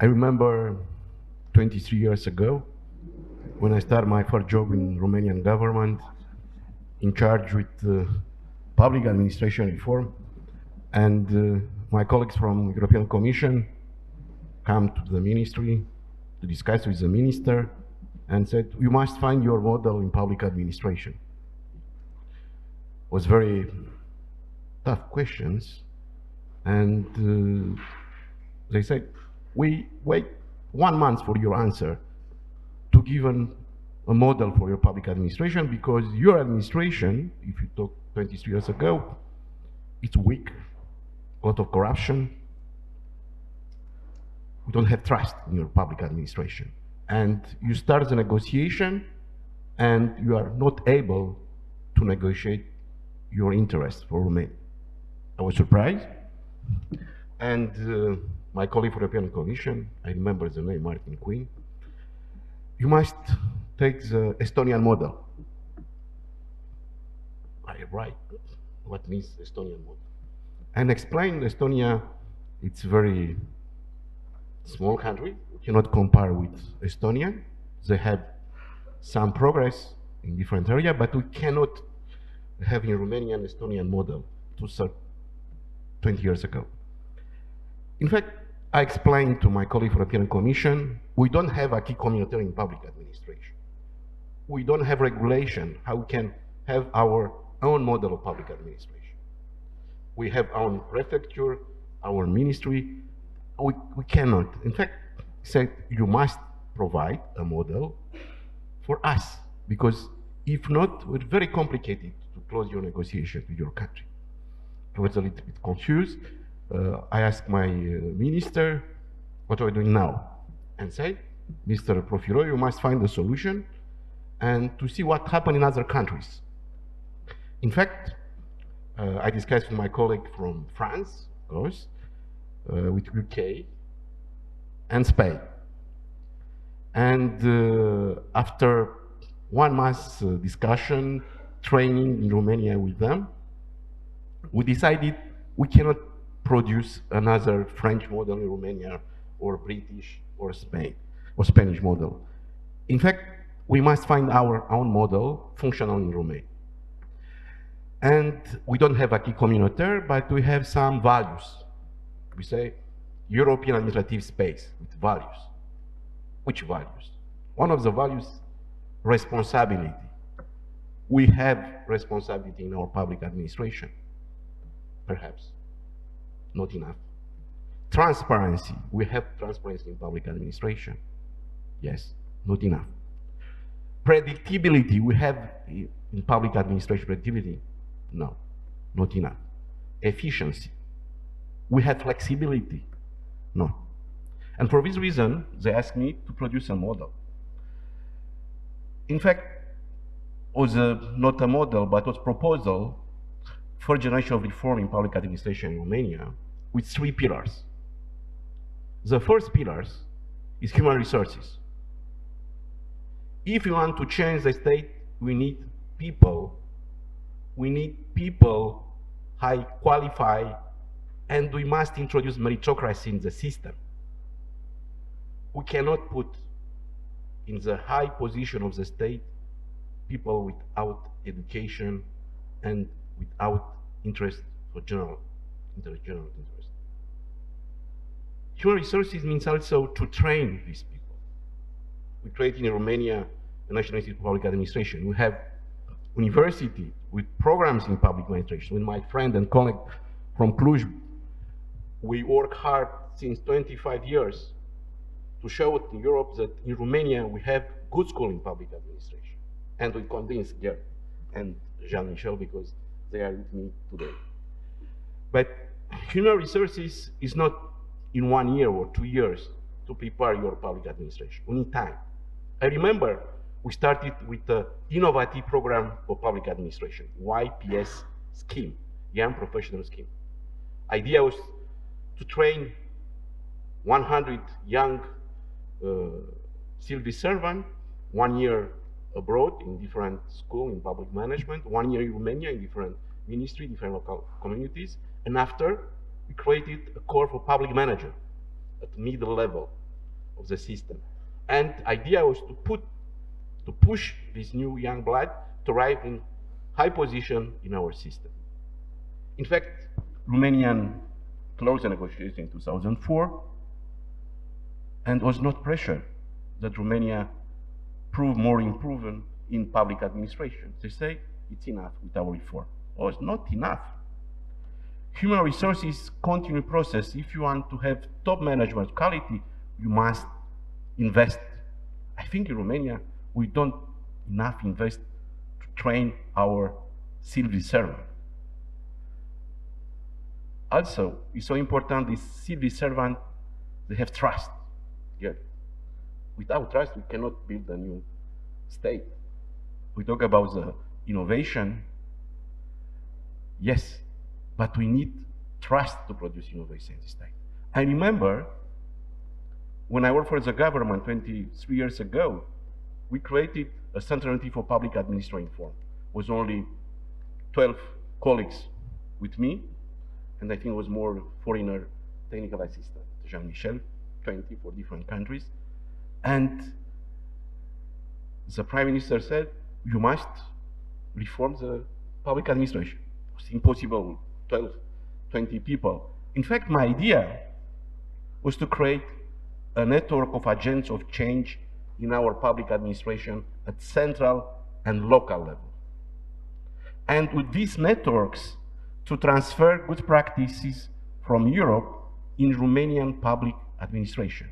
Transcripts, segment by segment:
I remember 23 years ago, when I started my first job in Romanian government, in charge with public administration reform, and my colleagues from European Commission come to the ministry to discuss with the minister and said, you must find your model in public administration. It was very tough questions, and they said, we wait 1 month for your answer to give a model for your public administration, because your administration, if you talk 23 years ago, it's weak, a lot of corruption. We don't have trust in your public administration. And you start the negotiation and you are not able to negotiate your interests for Romania. I was surprised. And my colleague for the European Commission, I remember the name, Martin Quinn, you must take the Estonian model. I write, what means Estonian model? And explain Estonia, it's very small country, we cannot compare with Estonia. They have some progress in different areas, but we cannot have in Romania an Estonian model to 20 years ago. In fact, I explained to my colleague for the European Commission, we don't have acquis communautaire in public administration. We don't have regulation how we can have our own model of public administration. We have our own prefecture, our ministry. We cannot. In fact, said you must provide a model for us, because if not, it's very complicated to close your negotiation with your country. I was a little bit confused. I asked my minister, what are we doing now? And said, Mr. Profiroiu, you must find a solution and to see what happened in other countries. In fact, I discussed with my colleague from France, of course, with UK and Spain. And after 1 month's discussion, training in Romania with them, we decided we cannot produce another French model in Romania, or British, or Spain, or Spanish model. In fact, we must find our own model functional in Romania. And we don't have acquis communautaire, but we have some values. We say European administrative space with values. Which values? One of the values, responsibility. We have responsibility in our public administration. Perhaps not enough. Transparency. We have transparency in public administration. Yes, not enough. Predictability. We have in public administration predictability. No, not enough. Efficiency. We have flexibility. No. And for this reason, they asked me to produce a model. In fact, it was not a model, but was proposal for generation of reform in public administration in Romania with 3 pillars. The first pillar is human resources. If we want to change the state, we need people. We need people high qualified, and we must introduce meritocracy in the system. We cannot put in the high position of the state people without education and without interest for general interest. Human resources means also to train these people. We create in Romania a National Institute of Public Administration. We have university with programs in public administration. With my friend and colleague from Cluj, we work hard since 25 years to show in Europe that in Romania we have good school in public administration. And we convince Gerd and Jean-Michel because they are with me today. But human resources is not in 1 year or 2 years to prepare your public administration. We need time. I remember we started with the innovative program for public administration, YPS scheme, Young Professional Scheme. Idea was to train 100 young civil servants, 1 year abroad in different schools in public management, 1 year in Romania in different ministry, different local communities, and after we created a core for public manager at middle level, of the system. And the idea was to push this new young blood to arrive in high position in our system. In fact, Romanian closed the negotiation in 2004 and was not pressured that Romania prove more improvement in public administration. They say it's enough with our reform. Oh, it's not enough. Human resources continue process. If you want to have top management quality, you must invest. I think in Romania, we don't enough invest to train our civil servant. Also, it's so important, this civil servant, they have trust. Yeah. Without trust, we cannot build a new state. We talk about the innovation, yes, but we need trust to produce innovation in this state. I remember when I worked for the government 23 years ago, we created a central entity for public administration reform. It was only 12 colleagues with me, and I think it was more foreigner technical assistant, Jean-Michel, 20 for different countries. And the Prime Minister said, you must reform the public administration. It was impossible with 12, 20 people. In fact, my idea was to create a network of agents of change in our public administration at central and local level. And with these networks, to transfer good practices from Europe in Romanian public administration.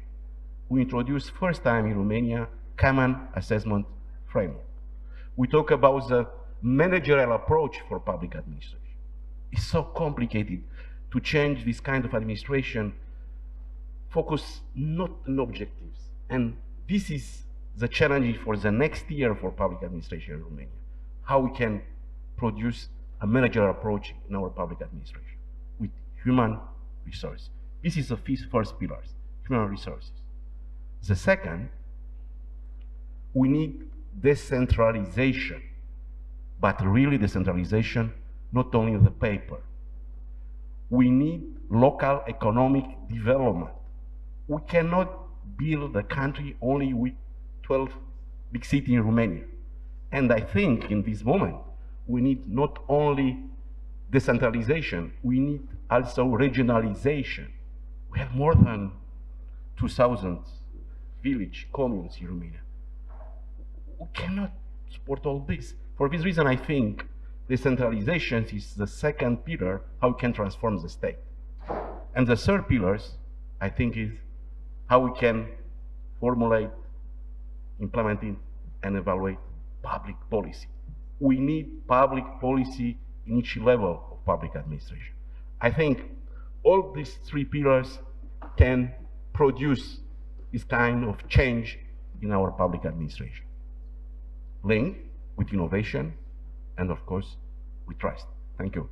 We introduced first time in Romania common assessment framework. We talk about the managerial approach for public administration. It's so complicated to change this kind of administration, focus not on objectives. And this is the challenge for the next year for public administration in Romania. How we can produce a managerial approach in our public administration with human resources. This is the first pillar, human resources. The second, we need decentralization, but really decentralization, not only of the paper. We need local economic development. We cannot build a country only with 12 big cities in Romania. And I think in this moment, we need not only decentralization, we need also regionalization. We have more than 2,000 village communes in Romania. We cannot support all this. For this reason, I think decentralization is the second pillar, how we can transform the state. And the third pillar, I think, is how we can formulate, implement, and evaluate public policy. We need public policy in each level of public administration. I think all these three pillars can produce this kind of change in our public administration. Linked with innovation and, of course, with trust. Thank you.